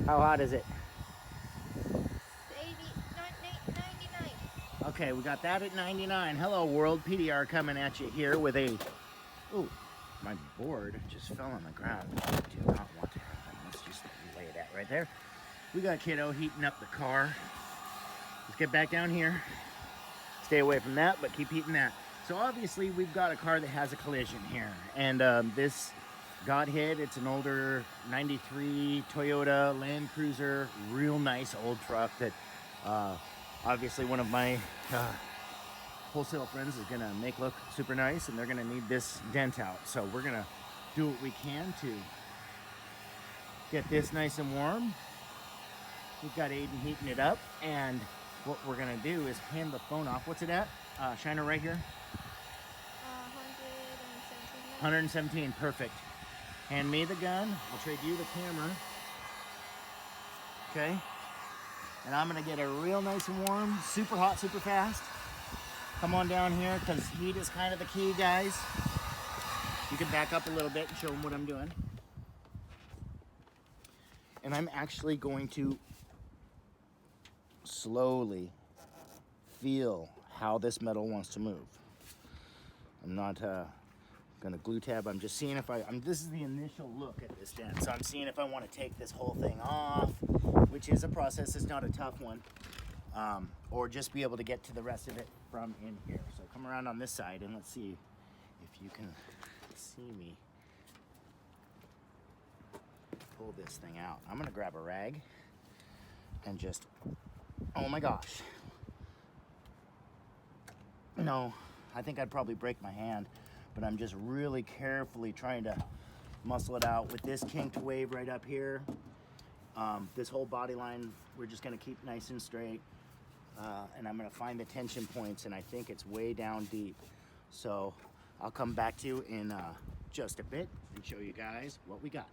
How hot is it? 99. Okay, we got that at 99. Hello world, PDR coming at you here with a... Ooh, my board just fell on the ground. I do not want to happen. Let's just lay that right there. We got kiddo heating up the car. Let's get back down here. Stay away from that, but keep heating that. So obviously we've got a car that has a collision here. And this got hit. It's an older 93 Toyota Land Cruiser. Real nice old truck that obviously one of my wholesale friends is gonna make look super nice, and they're gonna need this dent out. So we're gonna do what we can to get this nice and warm. We've got Aiden heating it up, and what we're gonna do is hand the phone off. What's it at? Shiner right here? 117, perfect. Hand me the gun, I'll trade you the camera. Okay? And I'm gonna get it real nice and warm, super hot, super fast. Come on down here, because heat is kind of the key, guys. You can back up a little bit and show them what I'm doing. And I'm actually going to slowly feel how this metal wants to move. I'm not gonna glue tab. I'm just seeing if this is the initial look at this dent. So I'm seeing if I want to take this whole thing off, which is a process. It's not a tough one. Or just be able to get to the rest of it from in here. So come around on this side and let's see if you can see me pull this thing out. I'm gonna grab a rag and just, oh my gosh. No, I think I'd probably break my hand, but I'm just really carefully trying to muscle it out with this kinked wave right up here. This whole body line, we're just gonna keep nice and straight. And I'm gonna find the tension points, and I think it's way down deep. So I'll come back to you in just a bit and show you guys what we got.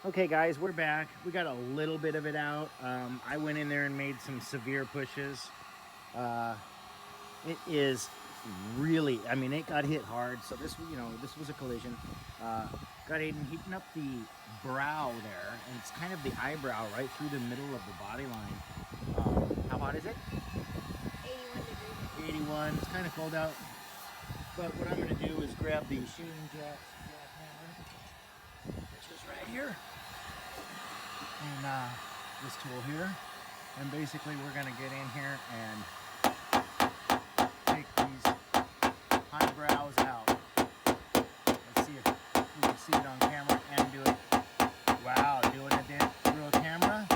Okay guys, we're back. We got a little bit of it out. I went in there and made some severe pushes. It is really, I mean, it got hit hard. So this, this was a collision. Got Aiden heating up the brow there, and it's kind of the eyebrow right through the middle of the body line. How hot is it? 81 degrees. 81. It's kind of cold out. But what I'm going to do is grab the shooting jackhammer, which is right here, and this tool here. And basically we're going to get in here and take these eyebrows out. Let's see if we can see it on camera and do it. Wow, doing it through a camera.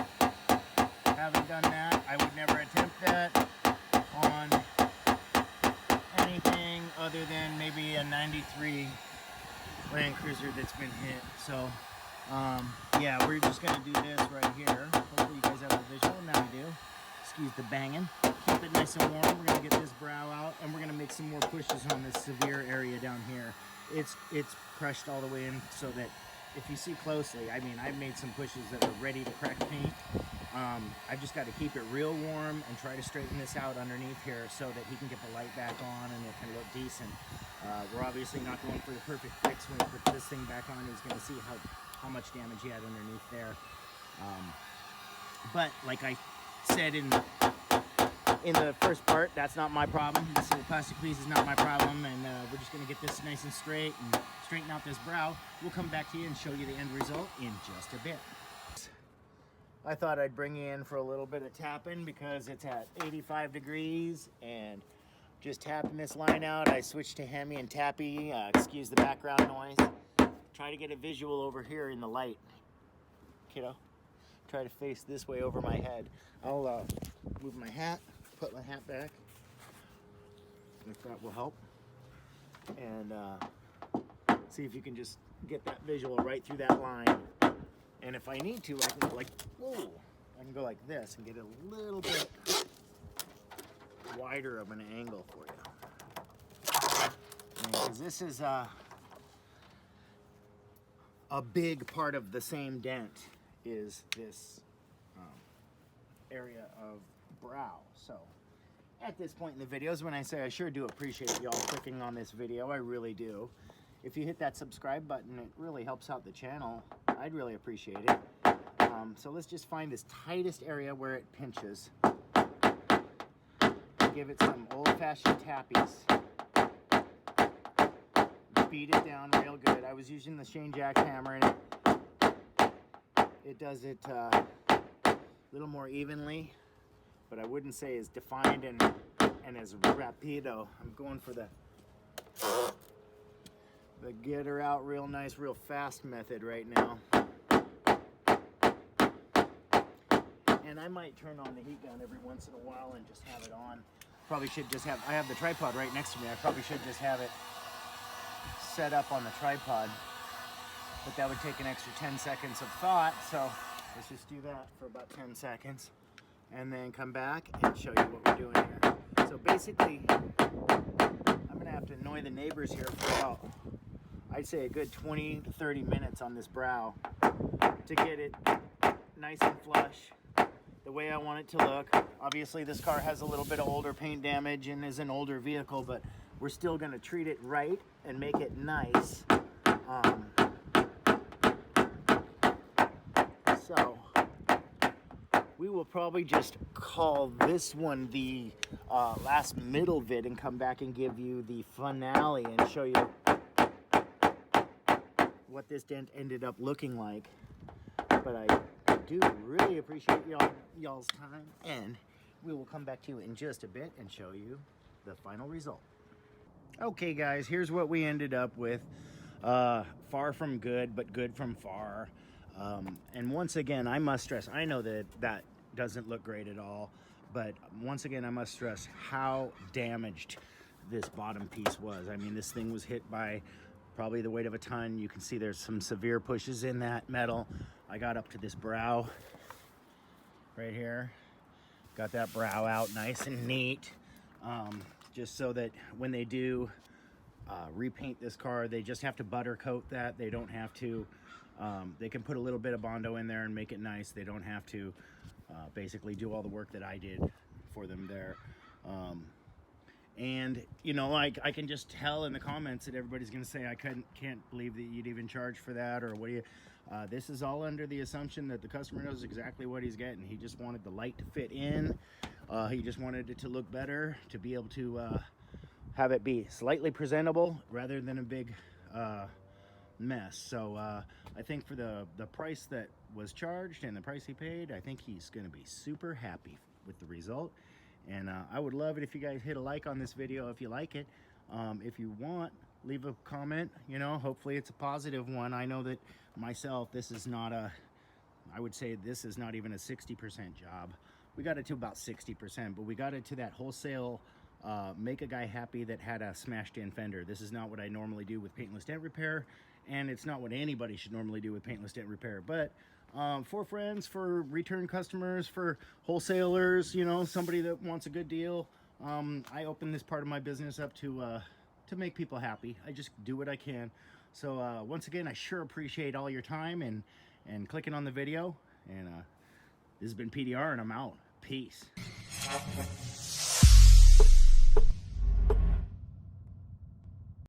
Haven't done that. I would never attempt that on anything other than maybe a 93 Land Cruiser that's been hit. So yeah, we're just gonna do this right here. Hopefully you guys have a visual. Now you do. Excuse the banging. Keep it nice and warm. We're gonna get this brow out, and we're gonna make some more pushes on this severe area down here. It's crushed all the way in, so that if you see closely, I mean, I've made some pushes that are ready to crack paint. I've just got to keep it real warm and try to straighten this out underneath here so that he can get the light back on and it can look decent. We're obviously not going for the perfect fix. When he puts this thing back on, he's going to see how much damage he had underneath there. But like I said in the first part, that's not my problem. This little plastic piece is not my problem, and we're just going to get this nice and straight and straighten out this brow. We'll come back to you and show you the end result in just a bit. I thought I'd bring you in for a little bit of tapping because it's at 85 degrees, and just tapping this line out. I switched to Hemi and Tappy. Excuse the background noise. Try to get a visual over here in the light, kiddo. Try to face this way over my head. I'll move my hat, put my hat back, if that will help, and see if you can just get that visual right through that line. And if I need to, I can go like, whoa, I can go like this and get a little bit wider of an angle for you. Because this is a big part of the same dent is this area of brow. So, at this point in the videos when I say I sure do appreciate y'all clicking on this video. I really do. If you hit that subscribe button, it really helps out the channel. I'd really appreciate it. So let's just find this tightest area where it pinches. Give it some old-fashioned tappies. Beat it down real good. I was using the Shane jackhammer and it does it a little more evenly, but I wouldn't say as defined and as rapido. I'm going for the get her out real nice, real fast method right now. And I might turn on the heat gun every once in a while and just have it on. Probably should just have, I have the tripod right next to me. I probably should just have it set up on the tripod, but that would take an extra 10 seconds of thought. So let's just do that for about 10 seconds and then come back and show you what we're doing here. So basically, I'm gonna have to annoy the neighbors here for about, I'd say a good 20 to 30 minutes on this brow to get it nice and flush the way I want it to look. Obviously this car has a little bit of older paint damage and is an older vehicle, but we're still gonna treat it right and make it nice. So we will probably just call this one the last middle vid and come back and give you the finale and show you what this dent ended up looking like. But I do really appreciate y'all's time, and we will come back to you in just a bit and show you the final result. Okay guys, here's what we ended up with. Far from good, but good from far. And once again, I must stress, I know that doesn't look great at all, but once again, I must stress how damaged this bottom piece was. I mean, this thing was hit by probably the weight of a ton. You can see there's some severe pushes in that metal. I got up to this brow right here. Got that brow out nice and neat. Just so that when they do repaint this car, they just have to butter coat that. They don't have to, they can put a little bit of Bondo in there and make it nice. They don't have to basically do all the work that I did for them there. And you know, like, I can just tell in the comments that everybody's gonna say I can't believe that you'd even charge for that, or what do you this is all under the assumption that the customer knows exactly what he's getting. He just wanted the light to fit in. He just wanted it to look better, to be able to have it be slightly presentable rather than a big mess. So I think for the price that was charged and the price he paid, I think he's gonna be super happy with the result. And I would love it if you guys hit a like on this video if you like it. If you want, leave a comment. You know, hopefully it's a positive one. I know that myself, this is not a, I would say this is not even a 60% job. We got it to about 60%, but we got it to that wholesale make a guy happy that had a smashed in fender. This is not what I normally do with paintless dent repair, and it's not what anybody should normally do with paintless dent repair. But for friends, for return customers, for wholesalers, you know, somebody that wants a good deal, I open this part of my business up to make people happy. I just do what I can. So once again, I sure appreciate all your time and clicking on the video. And this has been PDR, and I'm out. Peace.